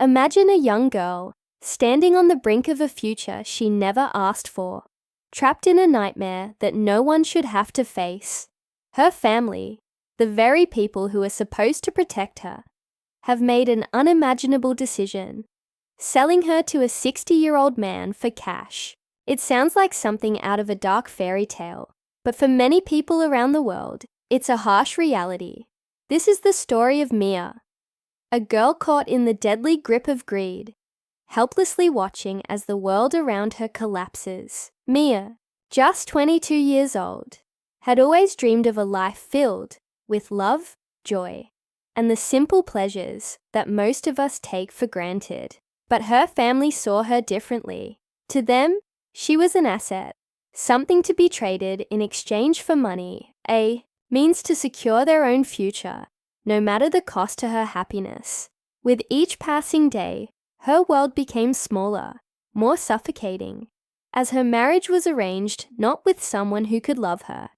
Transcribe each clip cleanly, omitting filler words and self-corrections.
Imagine a young girl standing on the brink of a future she never asked for, trapped in a nightmare that no one should have to face. Her family, the very people who are supposed to protect her, have made an unimaginable decision, selling her to a 60-year-old man for cash. It sounds like something out of a dark fairy tale, but for many people around the world, it's a harsh reality. This is the story of Mia, a girl caught in the deadly grip of greed, helplessly watching as the world around her collapses. Mia, just 22 years old, had always dreamed of a life filled with love, joy, and the simple pleasures that most of us take for granted. But her family saw her differently. To them, she was an asset, something to be traded in exchange for money, a means to secure their own future, no matter the cost to her happiness. With each passing day, her world became smaller, more suffocating, as her marriage was arranged not with someone who could love her,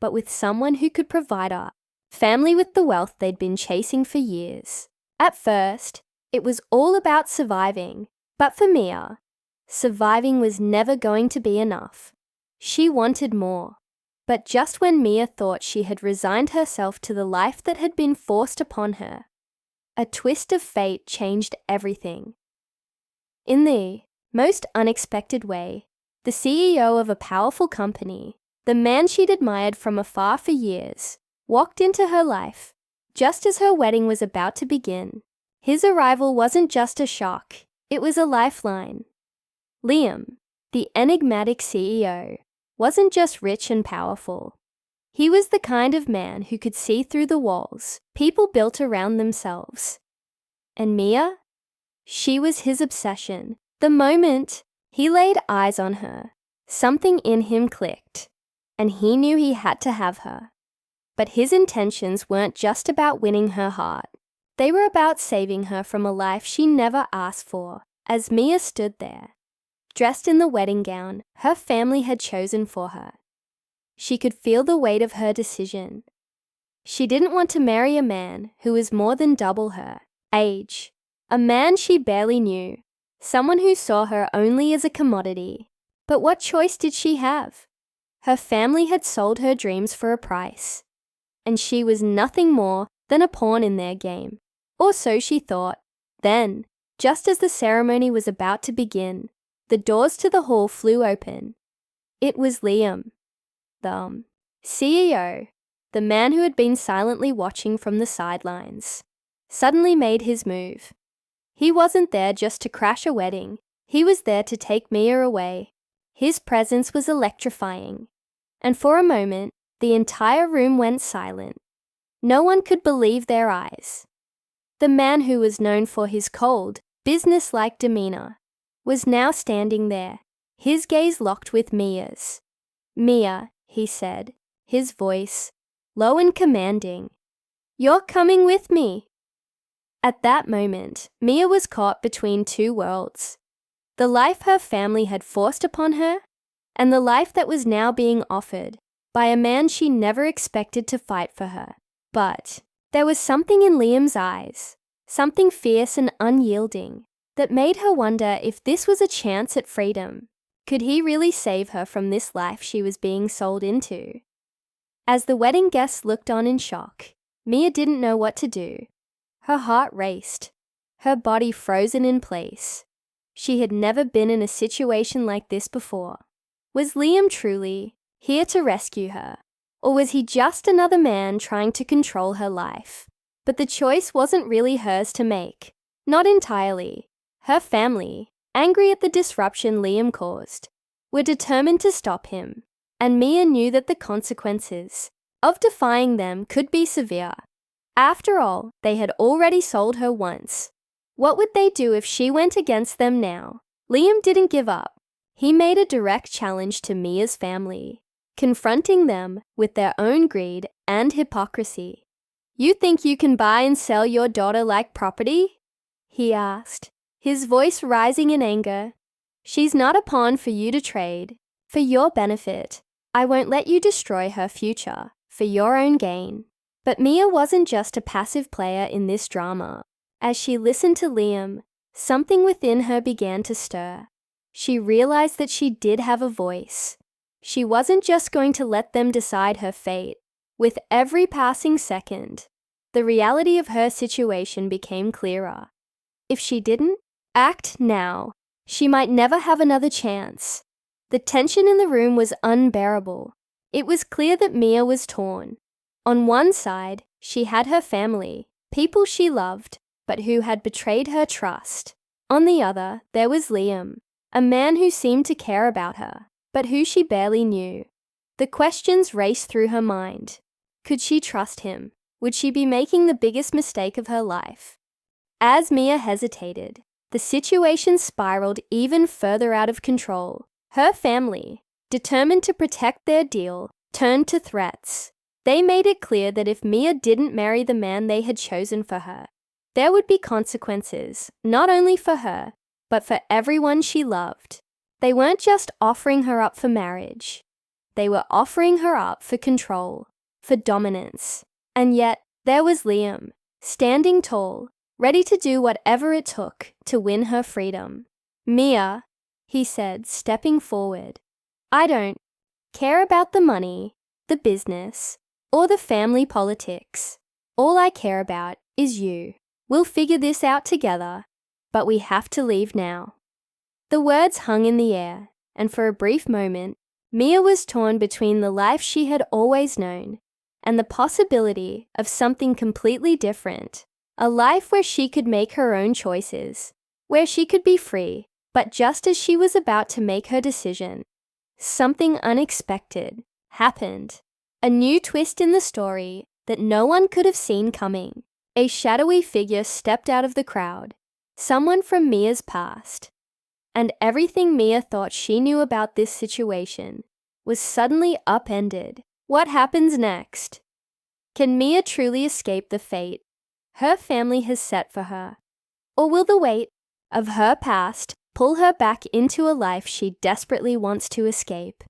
but with someone who could provide her family with the wealth they'd been chasing for years. At first, it was all about surviving, but for Mia, surviving was never going to be enough. She wanted more. But just when Mia thought she had resigned herself to the life that had been forced upon her, a twist of fate changed everything. In the most unexpected way, the CEO of a powerful company, the man she'd admired from afar for years, walked into her life just as her wedding was about to begin. His arrival wasn't just a shock, it was a lifeline. Liam, the enigmatic CEO, wasn't just rich and powerful. He was the kind of man who could see through the walls people built around themselves. And Mia? She was his obsession. The moment he laid eyes on her, something in him clicked, and he knew he had to have her. But his intentions weren't just about winning her heart. They were about saving her from a life she never asked for. As Mia stood there, dressed in the wedding gown her family had chosen for her, she could feel the weight of her decision. She didn't want to marry a man who was more than double her age, a man she barely knew, someone who saw her only as a commodity. But what choice did she have? Her family had sold her dreams for a price, and she was nothing more than a pawn in their game. Or so she thought. Then, just as the ceremony was about to begin, the doors to the hall flew open. It was Liam, the CEO, the man who had been silently watching from the sidelines, suddenly made his move. He wasn't there just to crash a wedding. He was there to take Mia away. His presence was electrifying, and for a moment, the entire room went silent. No one could believe their eyes. The man who was known for his cold, business-like demeanor was now standing there, his gaze locked with Mia's. "Mia," he said, his voice low and commanding, "you're coming with me." At that moment, Mia was caught between two worlds. The life her family had forced upon her, and the life that was now being offered by a man she never expected to fight for her. But there was something in Liam's eyes, something fierce and unyielding, that made her wonder if this was a chance at freedom. Could he really save her from this life she was being sold into? As the wedding guests looked on in shock, Mia didn't know what to do. Her heart raced, her body frozen in place. She had never been in a situation like this before. Was Liam truly here to rescue her, or was he just another man trying to control her life? But the choice wasn't really hers to make. Not entirely. Her family, angry at the disruption Liam caused, were determined to stop him, and Mia knew that the consequences of defying them could be severe. After all, they had already sold her once. What would they do if she went against them now? Liam didn't give up. He made a direct challenge to Mia's family, confronting them with their own greed and hypocrisy. "You think you can buy and sell your daughter like property?" he asked, his voice rising in anger. "She's not a pawn for you to trade. For your benefit, I won't let you destroy her future for your own gain." But Mia wasn't just a passive player in this drama. As she listened to Liam, something within her began to stir. She realized that she did have a voice. She wasn't just going to let them decide her fate. With every passing second, the reality of her situation became clearer. If she didn't act now, she might never have another chance. The tension in the room was unbearable. It was clear that Mia was torn. On one side, she had her family, people she loved, but who had betrayed her trust. On the other, there was Liam, a man who seemed to care about her, but who she barely knew. The questions raced through her mind. Could she trust him? Would she be making the biggest mistake of her life? As Mia hesitated, the situation spiraled even further out of control. Her family, determined to protect their deal, turned to threats. They made it clear that if Mia didn't marry the man they had chosen for her, there would be consequences, not only for her, but for everyone she loved. They weren't just offering her up for marriage. They were offering her up for control, for dominance. And yet, there was Liam, standing tall, ready to do whatever it took to win her freedom. "Mia," he said, stepping forward, "I don't care about the money, the business, or the family politics. All I care about is you. We'll figure this out together, but we have to leave now." The words hung in the air, and for a brief moment, Mia was torn between the life she had always known and the possibility of something completely different. A life where she could make her own choices, where she could be free. But just as she was about to make her decision, something unexpected happened. A new twist in the story that no one could have seen coming. A shadowy figure stepped out of the crowd, someone from Mia's past. And everything Mia thought she knew about this situation was suddenly upended. What happens next? Can Mia truly escape the fate her family has set for her? Or will the weight of her past pull her back into a life she desperately wants to escape?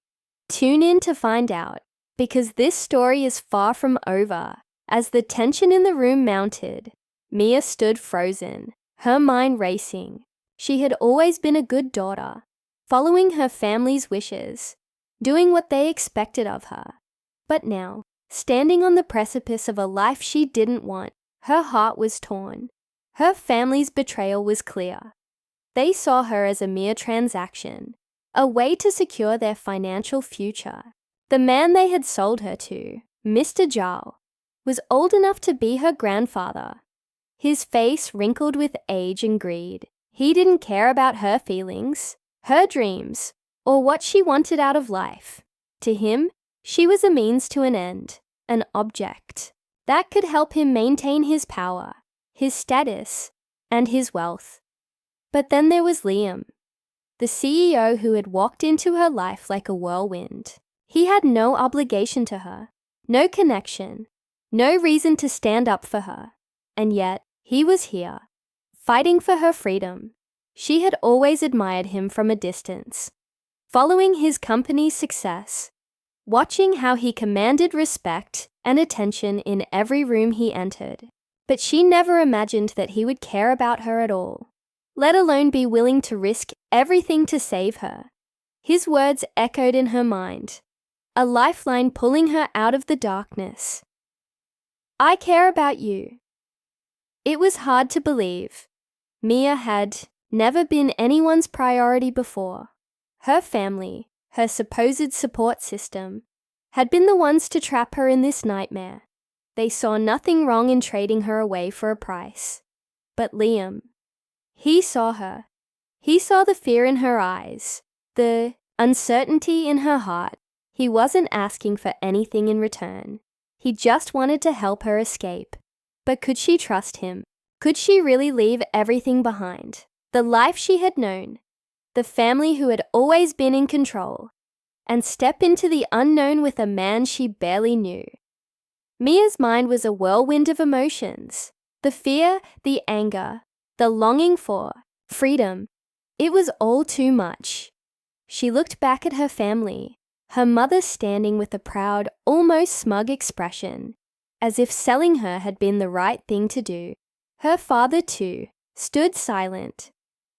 Tune in to find out, because this story is far from over. As the tension in the room mounted, Mia stood frozen, her mind racing. She had always been a good daughter, following her family's wishes, doing what they expected of her. But now, standing on the precipice of a life she didn't want, her heart was torn. Her family's betrayal was clear. They saw her as a mere transaction, a way to secure their financial future. The man they had sold her to, Mr. Jarl, was old enough to be her grandfather. His face wrinkled with age and greed. He didn't care about her feelings, her dreams, or what she wanted out of life. To him, she was a means to an end, an object that could help him maintain his power, his status, and his wealth. But then there was Liam, the CEO who had walked into her life like a whirlwind. He had no obligation to her, no connection, no reason to stand up for her. And yet, he was here, fighting for her freedom. She had always admired him from a distance, following his company's success, watching how he commanded respect and attention in every room he entered. But she never imagined that he would care about her at all, let alone be willing to risk everything to save her. His words echoed in her mind, a lifeline pulling her out of the darkness. "I care about you." It was hard to believe. Mia had never been anyone's priority before. Her family, her supposed support system, had been the ones to trap her in this nightmare. They saw nothing wrong in trading her away for a price. But Liam, he saw her. He saw the fear in her eyes, the uncertainty in her heart. He wasn't asking for anything in return. He just wanted to help her escape. But could she trust him? Could she really leave everything behind? The life she had known, the family who had always been in control, and step into the unknown with a man she barely knew? Mia's mind was a whirlwind of emotions. The fear, the anger, the longing for freedom. It was all too much. She looked back at her family, her mother standing with a proud, almost smug expression, as if selling her had been the right thing to do. Her father too, stood silent,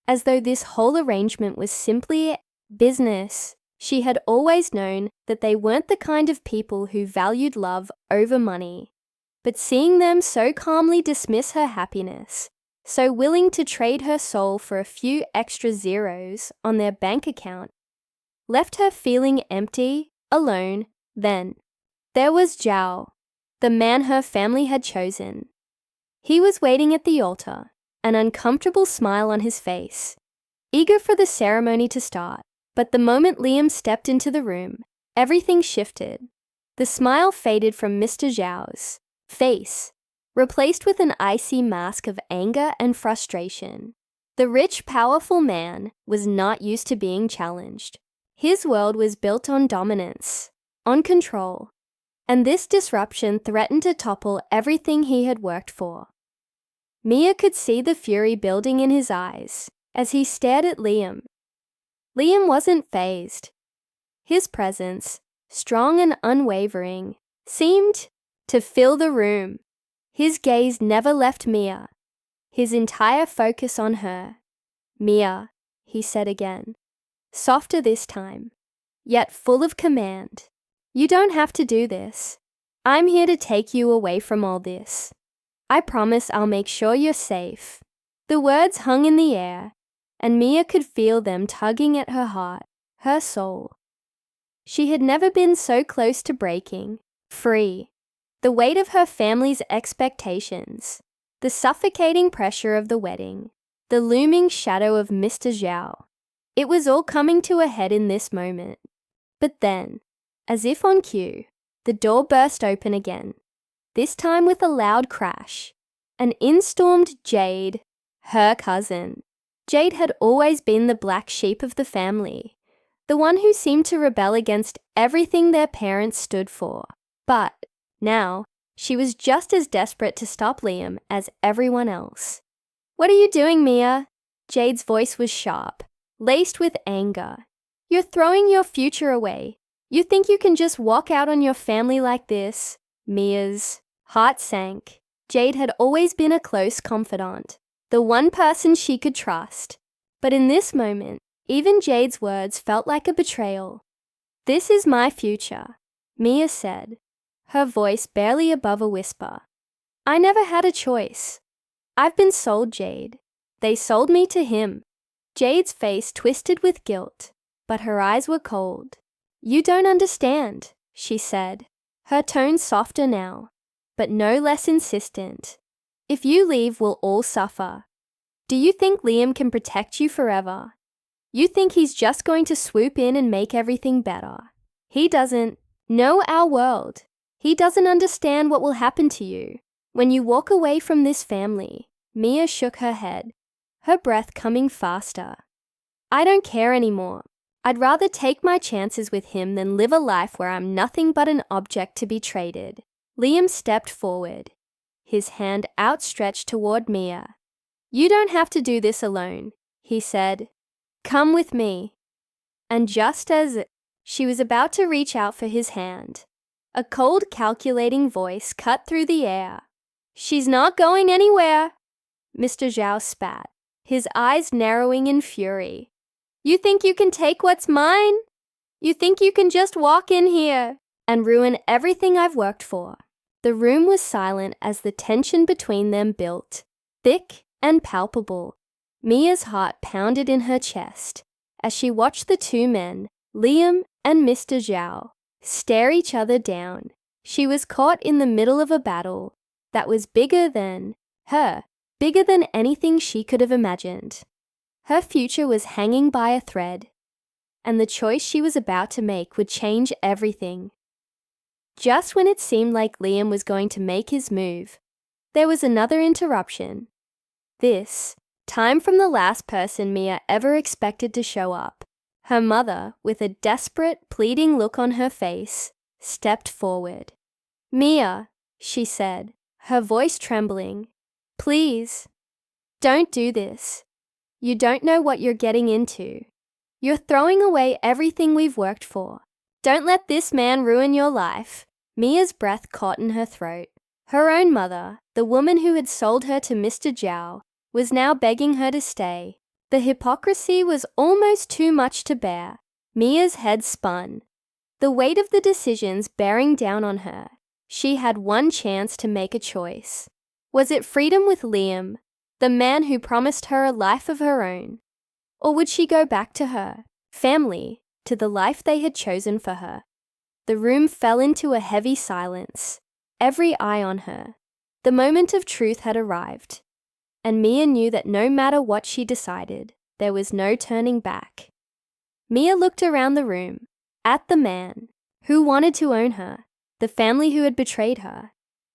as though this whole arrangement was simply business. She had always known that they weren't the kind of people who valued love over money. But seeing them so calmly dismiss her happiness, so willing to trade her soul for a few extra zeros on their bank account, left her feeling empty, alone. Then there was Zhao, the man her family had chosen. He was waiting at the altar, an uncomfortable smile on his face, eager for the ceremony to start. But the moment Liam stepped into the room, everything shifted. The smile faded from Mr. Zhao's face, replaced with an icy mask of anger and frustration. The rich, powerful man was not used to being challenged. His world was built on dominance, on control, and this disruption threatened to topple everything he had worked for. Mia could see the fury building in his eyes as he stared at Liam. Liam wasn't fazed. His presence, strong and unwavering, seemed to fill the room. His gaze never left Mia, his entire focus on her. "Mia," he said again, softer this time, yet full of command. "You don't have to do this. I'm here to take you away from all this. I promise I'll make sure you're safe." The words hung in the air, and Mia could feel them tugging at her heart, her soul. She had never been so close to breaking free. The weight of her family's expectations, the suffocating pressure of the wedding, the looming shadow of Mr. Zhao. It was all coming to a head in this moment. But then, as if on cue, the door burst open again, this time with a loud crash, and in stormed Jade, her cousin. Jade had always been the black sheep of the family, the one who seemed to rebel against everything their parents stood for. But now, she was just as desperate to stop Liam as everyone else. "What are you doing, Mia?" Jade's voice was sharp, laced with anger. "You're throwing your future away. You think you can just walk out on your family like this?" Mia's heart sank. Jade had always been a close confidant, the one person she could trust. But in this moment, even Jade's words felt like a betrayal. "This is my future," Mia said, her voice barely above a whisper. "I never had a choice. I've been sold, Jade. They sold me to him." Jade's face twisted with guilt, but her eyes were cold. "You don't understand," she said, her tone softer now, but no less insistent. "If you leave, we'll all suffer. Do you think Liam can protect you forever? You think he's just going to swoop in and make everything better? He doesn't know our world. He doesn't understand what will happen to you when you walk away from this family." Mia shook her head, her breath coming faster. "I don't care anymore. I'd rather take my chances with him than live a life where I'm nothing but an object to be traded." Liam stepped forward, his hand outstretched toward Mia. "You don't have to do this alone," he said. "Come with me." And just as she was about to reach out for his hand, a cold, calculating voice cut through the air. "She's not going anywhere," Mr. Zhao spat, his eyes narrowing in fury. "You think you can take what's mine? You think you can just walk in here and ruin everything I've worked for?" The room was silent as the tension between them built, thick and palpable. Mia's heart pounded in her chest as she watched the two men, Liam and Mr. Zhao, stare each other down. She was caught in the middle of a battle that was bigger than her, bigger than anything she could have imagined. Her future was hanging by a thread, and the choice she was about to make would change everything. Just when it seemed like Liam was going to make his move, there was another interruption. This time from the last person Mia ever expected to show up. Her mother, with a desperate, pleading look on her face, stepped forward. "Mia," she said, her voice trembling, "please, don't do this. You don't know what you're getting into. You're throwing away everything we've worked for. Don't let this man ruin your life." Mia's breath caught in her throat. Her own mother, the woman who had sold her to Mr. Zhao, was now begging her to stay. The hypocrisy was almost too much to bear. Mia's head spun. The weight of the decisions bearing down on her. She had one chance to make a choice. Was it freedom with Liam, the man who promised her a life of her own? Or would she go back to her family, to the life they had chosen for her? The room fell into a heavy silence, every eye on her. The moment of truth had arrived, and Mia knew that no matter what she decided, there was no turning back. Mia looked around the room, at the man who wanted to own her, the family who had betrayed her,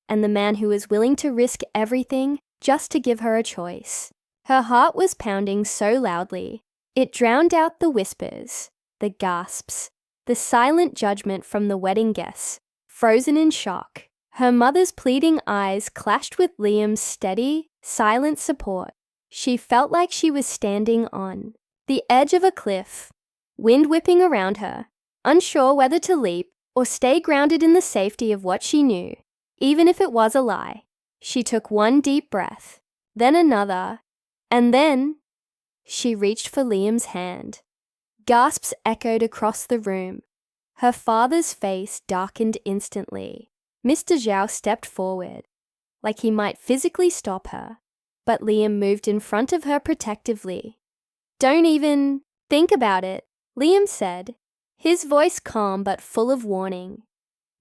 and the man who was willing to risk everything just to give her a choice. Her heart was pounding so loudly, it drowned out the whispers, the gasps, the silent judgment from the wedding guests, frozen in shock. Her mother's pleading eyes clashed with Liam's steady, silent support. She felt like she was standing on the edge of a cliff, wind whipping around her, unsure whether to leap or stay grounded in the safety of what she knew, even if it was a lie. She took one deep breath, then another, and then she reached for Liam's hand. Gasps echoed across the room. Her father's face darkened instantly. Mr. Zhao stepped forward, like he might physically stop her, but Liam moved in front of her protectively. "Don't even think about it," Liam said, his voice calm but full of warning.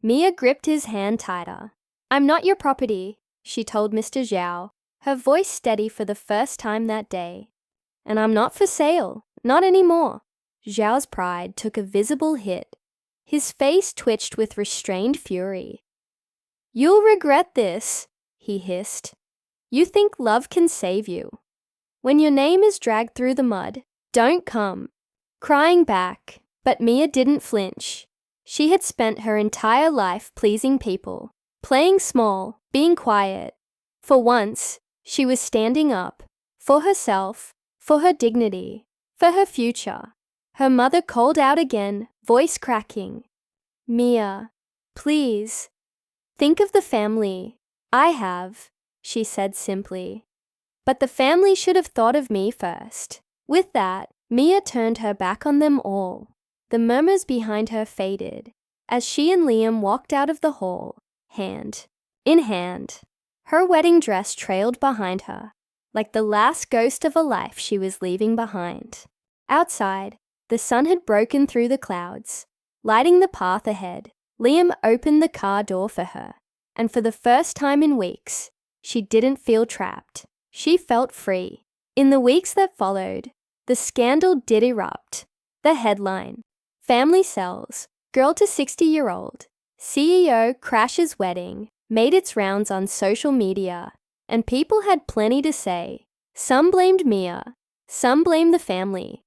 Mia gripped his hand tighter. "I'm not your property," she told Mr. Zhao, her voice steady for the first time that day. "And I'm not for sale, not anymore." Zhao's pride took a visible hit. His face twitched with restrained fury. "You'll regret this," he hissed. "You think love can save you. When your name is dragged through the mud, don't come crying back." But Mia didn't flinch. She had spent her entire life pleasing people, playing small, being quiet. For once, she was standing up, for herself, for her dignity, for her future. Her mother called out again, voice cracking. "Mia, please, think of the family. I have," she said simply. "But the family should have thought of me first." With that, Mia turned her back on them all. The murmurs behind her faded as she and Liam walked out of the hall, hand in hand. Her wedding dress trailed behind her, like the last ghost of a life she was leaving behind. Outside, the sun had broken through the clouds, lighting the path ahead. Liam opened the car door for her, and for the first time in weeks, she didn't feel trapped. She felt free. In the weeks that followed, the scandal did erupt. The headline: Family sells, girl to 60-year-old. CEO crashes wedding, made its rounds on social media, and people had plenty to say. Some blamed Mia, some blamed the family.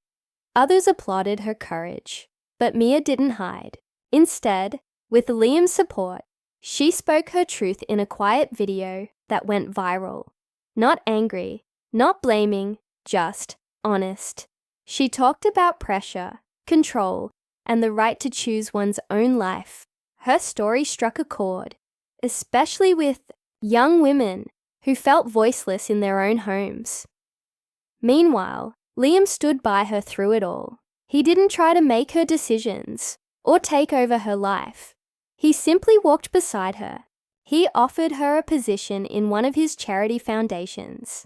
Others applauded her courage. But Mia didn't hide. Instead, with Liam's support, she spoke her truth in a quiet video that went viral. Not angry, not blaming, just honest. She talked about pressure, control, and the right to choose one's own life. Her story struck a chord, especially with young women who felt voiceless in their own homes. Meanwhile, Liam stood by her through it all. He didn't try to make her decisions or take over her life. He simply walked beside her. He offered her a position in one of his charity foundations,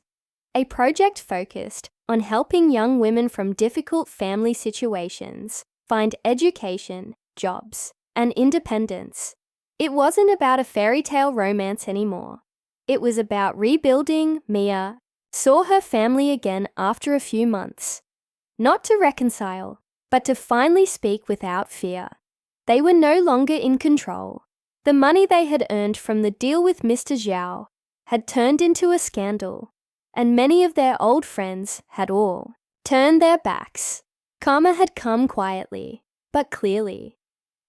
a project focused on helping young women from difficult family situations find education, jobs, and independence. It wasn't about a fairy tale romance anymore. It was about rebuilding. Mia saw her family again after a few months, not to reconcile, but to finally speak without fear. They were no longer in control. The money they had earned from the deal with Mr. Zhao had turned into a scandal, and many of their old friends had all turned their backs. Karma had come quietly, but clearly.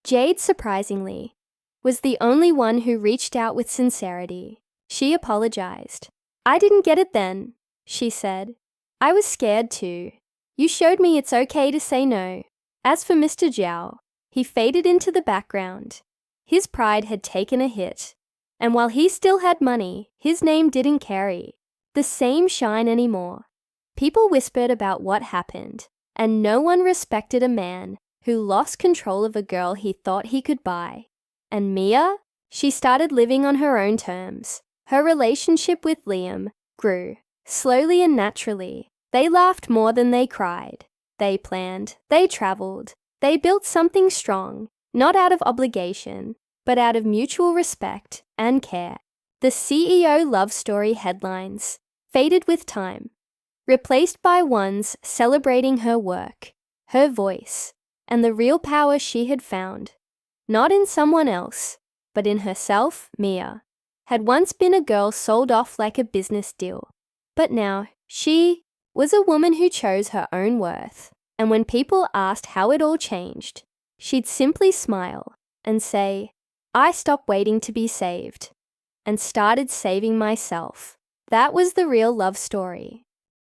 Jade, surprisingly, was the only one who reached out with sincerity. She apologized. "I didn't get it then," she said. "I was scared too. You showed me it's okay to say no." As for Mr. Zhao, he faded into the background. His pride had taken a hit, and while he still had money, his name didn't carry. the same shine anymore. People whispered about what happened, and no one respected a man who lost control of a girl he thought he could buy. And Mia? She started living on her own terms. Her relationship with Liam grew, slowly and naturally. They laughed more than they cried. They planned, they traveled, they built something strong, not out of obligation, but out of mutual respect and care. The CEO love story headlines faded with time, replaced by ones celebrating her work, her voice, and the real power she had found, not in someone else, but in herself. Mia had once been a girl sold off like a business deal, but now she was a woman who chose her own worth. And when people asked how it all changed, she'd simply smile and say, "I stopped waiting to be saved and started saving myself." That was the real love story.